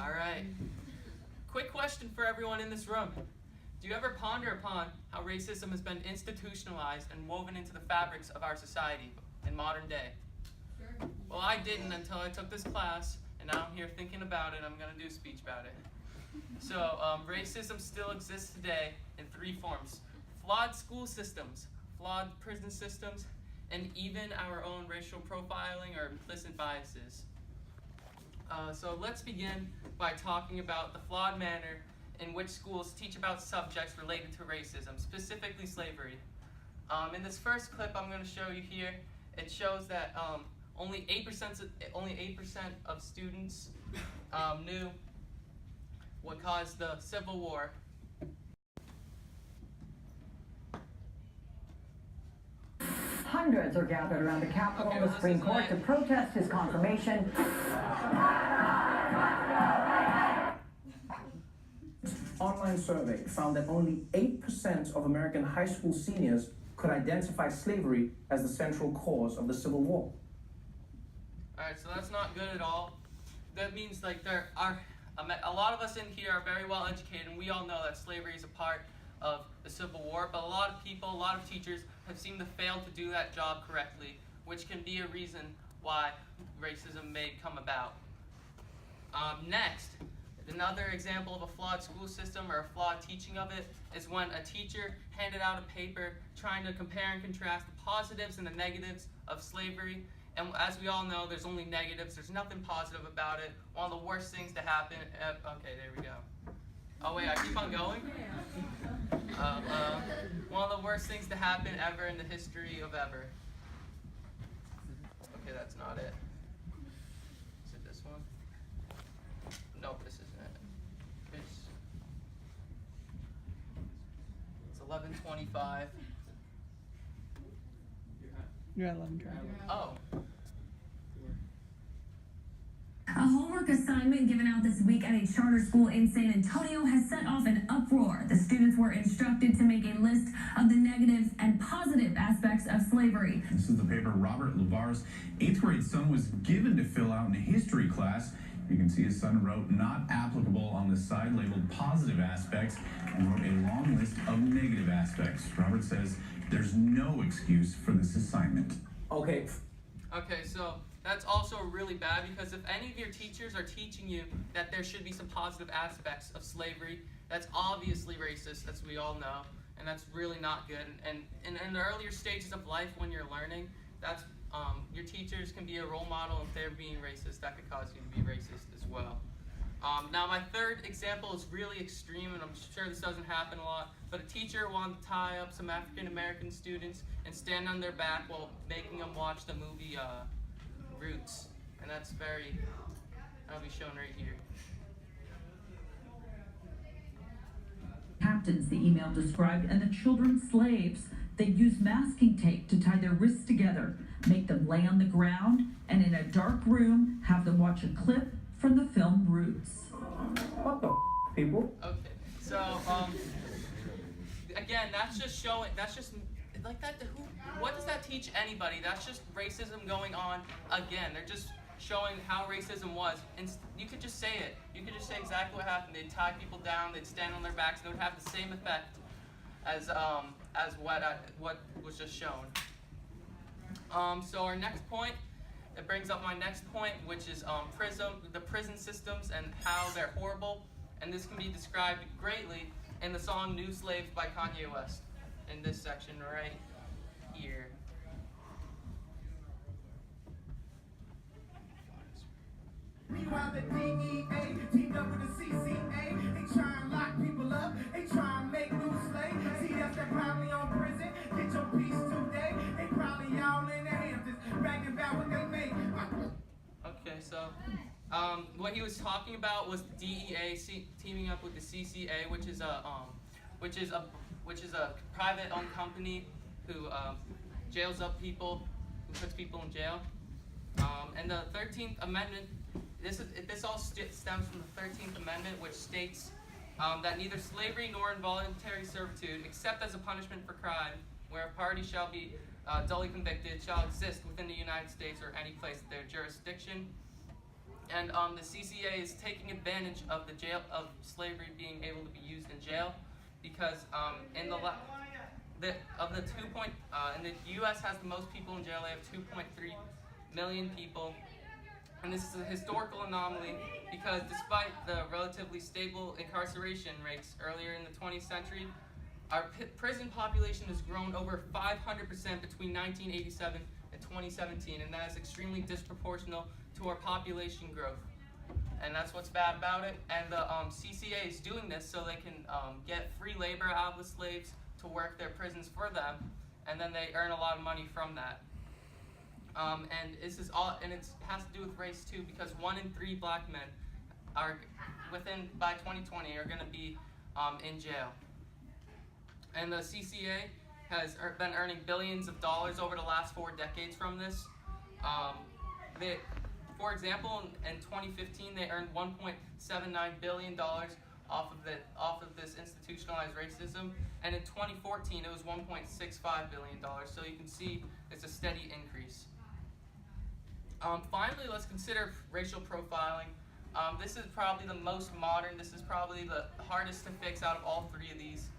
All right. Quick question for everyone in this room. Do you ever ponder upon how racism has been institutionalized and woven into the fabrics of our society in modern day? Sure. Well, I didn't until I took this class, and now I'm here thinking about it. I'm going to do a speech about it. So, racism still exists today in three forms: flawed school systems, flawed prison systems, and even our own racial profiling or implicit biases. So let's begin by talking about the flawed manner in which schools teach about subjects related to racism, specifically slavery. In this first clip I'm going to show you here, it shows that only 8% of students knew what caused the Civil War. Hundreds are gathered around the Capitol and the Supreme Court to protest his confirmation. Online survey found that only 8% of American high school seniors could identify slavery as the central cause of the Civil War. Alright, so that's not good at all. That means like there are a lot of us in here are very well educated, and we all know that slavery is a part of the Civil War, but a lot of people, a lot of teachers have seemed to fail to do that job correctly, which can be a reason why racism may come about. Next, another example of a flawed school system or a flawed teaching of it is when a teacher handed out a paper trying to compare and contrast the positives and the negatives of slavery. And as we all know, there's only negatives. There's nothing positive about it. One of the worst things to happen. Okay, there we go. Oh wait, I keep on going? One of the worst things to happen ever in the history of ever. Okay, that's not it. Is it this one? Nope, this isn't it. It's 11:25. You're at 11:25. Oh. A homework assignment given out this week at a charter school in San Antonio has set off an uproar. The students were instructed to make a list of the negative and positive aspects of slavery. This is the paper Robert LeVar's 8th grade son was given to fill out in a history class. You can see his son wrote "not applicable" on the side, labeled positive aspects, and wrote a long list of negative aspects. Robert says there's no excuse for this assignment. Okay, So that's also really bad, because if any of your teachers are teaching you that there should be some positive aspects of slavery, that's obviously racist, as we all know, and that's really not good. And in the earlier stages of life when you're learning, that's your teachers can be a role model. If they're being racist, that could cause you to be racist as well. Now my third example is really extreme, and I'm sure this doesn't happen a lot, but a teacher wanted to tie up some African American students and stand on their back while making them watch the movie Roots, and that'll be shown right here. Captains, the email described, and the children slaves. They use masking tape to tie their wrists together, make them lay on the ground, and in a dark room have them watch a clip from the film Roots. what the people? Okay, so again, that's just like that. What does that teach anybody? That's just racism going on again. They're just showing how racism was, and you could just say it. You could just say exactly what happened. They'd tie people down. They'd stand on their backs, and it would have the same effect as what was just shown. So our next point, it brings up my next point, which is the prison systems and how they're horrible, and this can be described greatly in the song "New Slaves" by Kanye West, in this section right here. Meanwhile, the DEA teamed up with the CCA. They try and lock people up. They try and make new slaves. See, that's that probably on prison. Get your piece today. They probably all in their hands, just bragging about what they make. Okay, so what he was talking about was the DEA teaming up with the CCA, which is a private-owned company who jails up people, who puts people in jail. And the 13th Amendment. This all stems from the 13th Amendment, which states that neither slavery nor involuntary servitude, except as a punishment for crime, where a party shall be dully convicted, shall exist within the United States or any place of their jurisdiction. And the CCA is taking advantage of the slavery being able to be used in jail, because in the U.S. has the most people in jail. They have 2.3 million people, and this is a historical anomaly because despite the relatively stable incarceration rates earlier in the 20th century, our prison population has grown over 500% between 1987 and 2017, and that is extremely disproportional to our population growth. And that's what's bad about it. And the CCA is doing this so they can get free labor out of the slaves to work their prisons for them, and then they earn a lot of money from that. And this is all, and it has to do with race too, because 1 in 3 black men are by 2020 are going to be in jail. And the CCA has been earning billions of dollars over the last 4 decades from this. For example, in 2015, they earned $1.79 billion off of this institutionalized racism, and in 2014, it was $1.65 billion. So you can see it's a steady increase. Finally, let's consider racial profiling. This is probably the most modern. This is probably the hardest to fix out of all 3 of these.